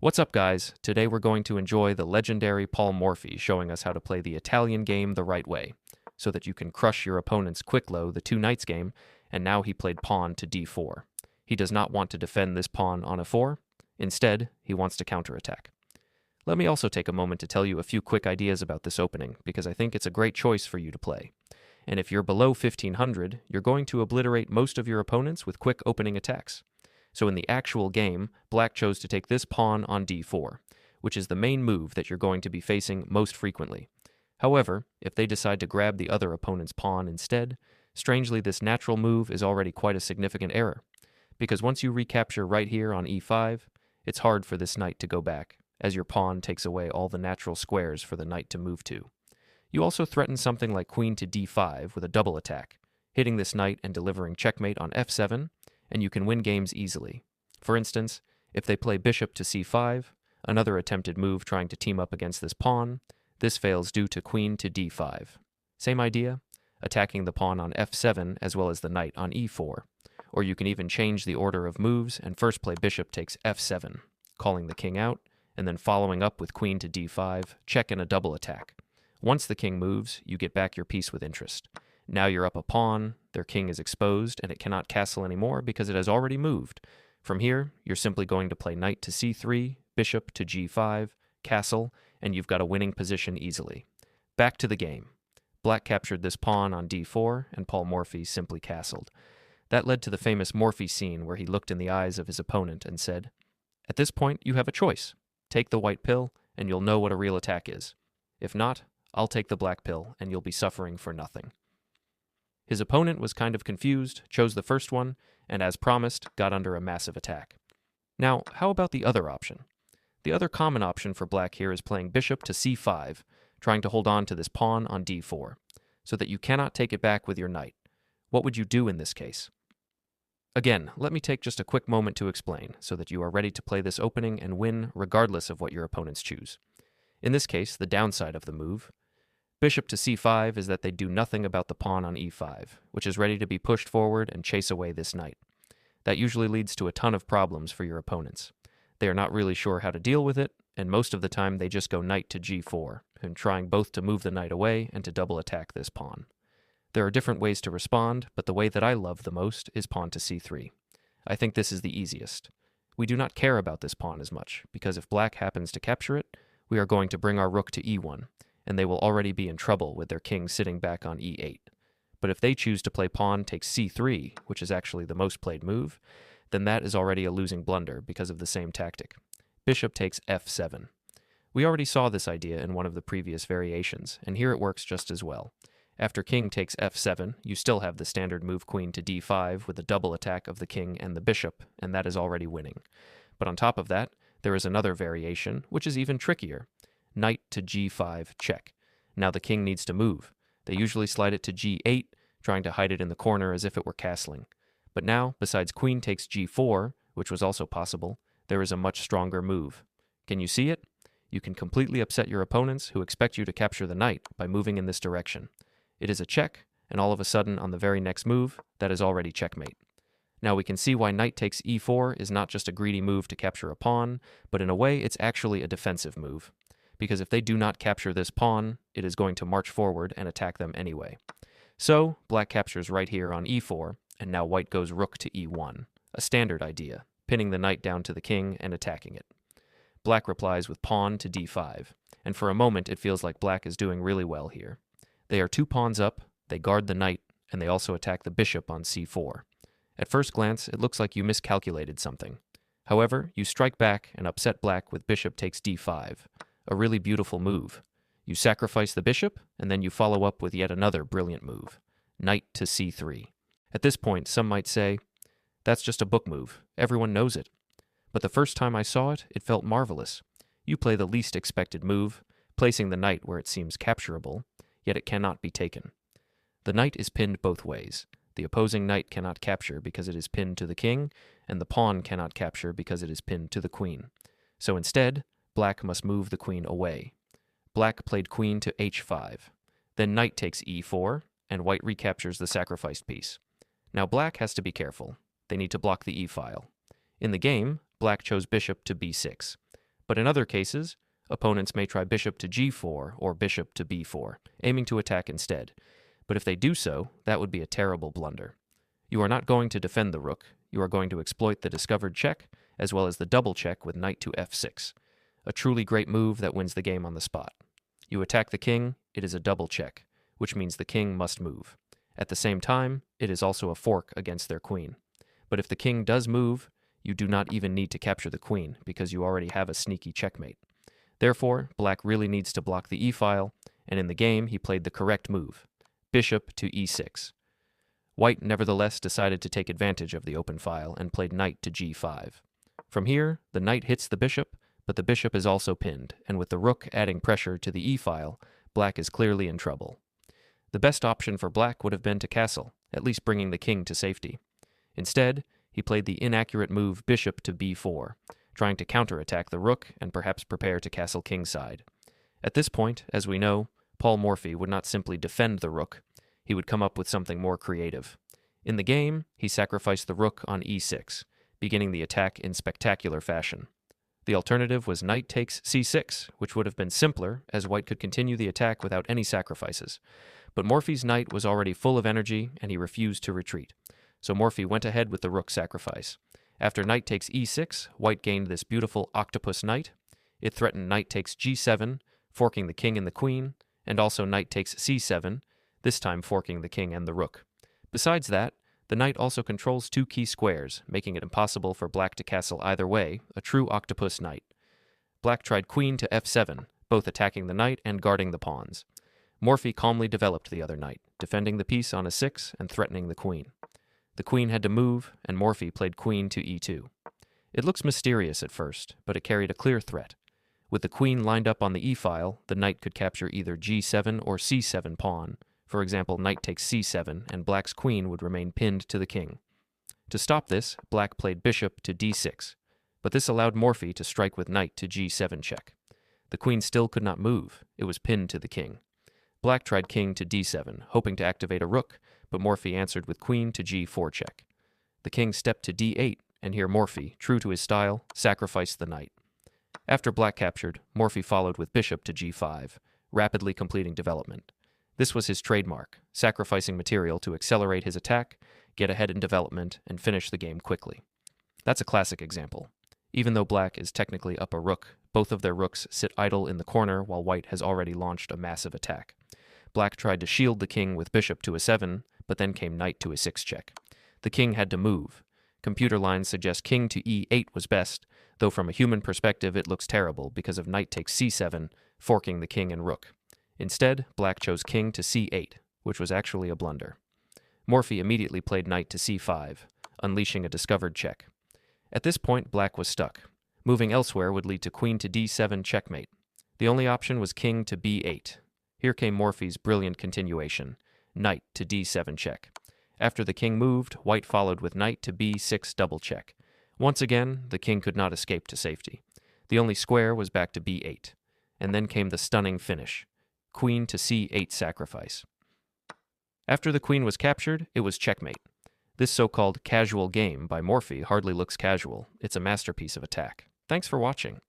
What's up, guys? Today we're going to enjoy the legendary Paul Morphy showing us how to play the Italian game the right way, so that you can crush your opponent's quick low, the two knights game, and now he played pawn to d4. He does not want to defend this pawn on a4. Instead, he wants to counterattack. Let me also take a moment to tell you a few quick ideas about this opening, because I think it's a great choice for you to play. And if you're below 1500, you're going to obliterate most of your opponents with quick opening attacks. So in the actual game, Black chose to take this pawn on d4, which is the main move that you're going to be facing most frequently. However, if they decide to grab the other opponent's pawn instead, strangely this natural move is already quite a significant error, because once you recapture right here on e5, it's hard for this knight to go back, as your pawn takes away all the natural squares for the knight to move to. You also threaten something like queen to d5 with a double attack, hitting this knight and delivering checkmate on f7, and you can win games easily. For instance, if they play bishop to c5, another attempted move trying to team up against this pawn, this fails due to queen to d5. Same idea, attacking the pawn on f7 as well as the knight on e4. Or you can even change the order of moves and first play bishop takes f7, calling the king out, and then following up with queen to d5, check and a double attack. Once the king moves, you get back your piece with interest. Now you're up a pawn, their king is exposed, and it cannot castle anymore because it has already moved. From here, you're simply going to play knight to c3, bishop to g5, castle, and you've got a winning position easily. Back to the game. Black captured this pawn on d4, and Paul Morphy simply castled. That led to the famous Morphy scene where he looked in the eyes of his opponent and said, "At this point, you have a choice. Take the white pill, and you'll know what a real attack is. If not, I'll take the black pill, and you'll be suffering for nothing." His opponent was kind of confused, chose the first one, and as promised, got under a massive attack. Now, how about the other option? The other common option for black here is playing bishop to c5, trying to hold on to this pawn on d4, so that you cannot take it back with your knight. What would you do in this case? Again, let me take just a quick moment to explain, so that you are ready to play this opening and win regardless of what your opponents choose. In this case, the downside of the move, bishop to c5, is that they do nothing about the pawn on e5, which is ready to be pushed forward and chase away this knight. That usually leads to a ton of problems for your opponents. They are not really sure how to deal with it, and most of the time they just go knight to g4, and trying both to move the knight away and to double attack this pawn. There are different ways to respond, but the way that I love the most is pawn to c3. I think this is the easiest. We do not care about this pawn as much, because if black happens to capture it, we are going to bring our rook to e1, and they will already be in trouble with their king sitting back on e8. But if they choose to play pawn takes c3, which is actually the most played move, then that is already a losing blunder because of the same tactic. Bishop takes f7. We already saw this idea in one of the previous variations, and here it works just as well. After king takes f7, you still have the standard move queen to d5 with a double attack of the king and the bishop, and that is already winning. But on top of that, there is another variation, which is even trickier. Knight to g5 check. Now the king needs to move. They usually slide it to g8, trying to hide it in the corner as if it were castling. But now, besides queen takes g4, which was also possible, there is a much stronger move. Can you see it? You can completely upset your opponents who expect you to capture the knight by moving in this direction. It is a check, and all of a sudden, on the very next move, that is already checkmate. Now we can see why knight takes e4 is not just a greedy move to capture a pawn, but in a way it's actually a defensive move. Because if they do not capture this pawn, it is going to march forward and attack them anyway. So, black captures right here on e4, and now white goes rook to e1, a standard idea, pinning the knight down to the king and attacking it. Black replies with pawn to d5, and for a moment it feels like black is doing really well here. They are two pawns up, they guard the knight, and they also attack the bishop on c4. At first glance, it looks like you miscalculated something. However, you strike back and upset black with bishop takes d5. A really beautiful move. You sacrifice the bishop, and then you follow up with yet another brilliant move, knight to c3. At this point, some might say, that's just a book move. Everyone knows it. But the first time I saw it, it felt marvelous. You play the least expected move, placing the knight where it seems capturable, yet it cannot be taken. The knight is pinned both ways. The opposing knight cannot capture because it is pinned to the king, and the pawn cannot capture because it is pinned to the queen. So instead, black must move the queen away. Black played queen to h5. Then knight takes e4, and white recaptures the sacrificed piece. Now black has to be careful. They need to block the e-file. In the game, black chose bishop to b6. But in other cases, opponents may try bishop to g4 or bishop to b4, aiming to attack instead. But if they do so, that would be a terrible blunder. You are not going to defend the rook, you are going to exploit the discovered check, as well as the double check with knight to f6. A truly great move that wins the game on the spot. You attack the king, it is a double check, which means the king must move. At the same time, it is also a fork against their queen. But if the king does move, you do not even need to capture the queen, because you already have a sneaky checkmate. Therefore, black really needs to block the e-file, and in the game he played the correct move, bishop to e6. White nevertheless decided to take advantage of the open file and played knight to g5. From here, the knight hits the bishop, but the bishop is also pinned, and with the rook adding pressure to the e-file, black is clearly in trouble. The best option for black would have been to castle, at least bringing the king to safety. Instead, he played the inaccurate move bishop to b4, trying to counterattack the rook and perhaps prepare to castle kingside. At this point, as we know, Paul Morphy would not simply defend the rook, he would come up with something more creative. In the game, he sacrificed the rook on e6, beginning the attack in spectacular fashion. The alternative was knight takes c6, which would have been simpler, as white could continue the attack without any sacrifices. But Morphy's knight was already full of energy, and he refused to retreat. So Morphy went ahead with the rook sacrifice. After knight takes e6, white gained this beautiful octopus knight. It threatened knight takes g7, forking the king and the queen, and also knight takes c7, this time forking the king and the rook. Besides that, the knight also controls two key squares, making it impossible for black to castle either way, a true octopus knight. Black tried queen to f7, both attacking the knight and guarding the pawns. Morphy calmly developed the other knight, defending the piece on a6 and threatening the queen. The queen had to move, and Morphy played queen to e2. It looks mysterious at first, but it carried a clear threat. With the queen lined up on the e-file, the knight could capture either g7 or c7 pawn. For example, knight takes c7, and black's queen would remain pinned to the king. To stop this, black played bishop to d6, but this allowed Morphy to strike with knight to g7 check. The queen still could not move, it was pinned to the king. Black tried king to d7, hoping to activate a rook, but Morphy answered with queen to g4 check. The king stepped to d8, and here Morphy, true to his style, sacrificed the knight. After black captured, Morphy followed with bishop to g5, rapidly completing development. This was his trademark, sacrificing material to accelerate his attack, get ahead in development, and finish the game quickly. That's a classic example. Even though black is technically up a rook, both of their rooks sit idle in the corner while white has already launched a massive attack. Black tried to shield the king with bishop to a7, but then came knight to a 6 check. The king had to move. Computer lines suggest king to e8 was best, though from a human perspective it looks terrible because of knight takes c7, forking the king and rook. Instead, black chose king to c8, which was actually a blunder. Morphy immediately played knight to c5, unleashing a discovered check. At this point, black was stuck. Moving elsewhere would lead to queen to d7 checkmate. The only option was king to b8. Here came Morphy's brilliant continuation, knight to d7 check. After the king moved, white followed with knight to b6 double check. Once again, the king could not escape to safety. The only square was back to b8. And then came the stunning finish, queen to c8 sacrifice. After the queen was captured, it was checkmate. This so-called casual game by Morphy hardly looks casual. It's a masterpiece of attack. Thanks for watching.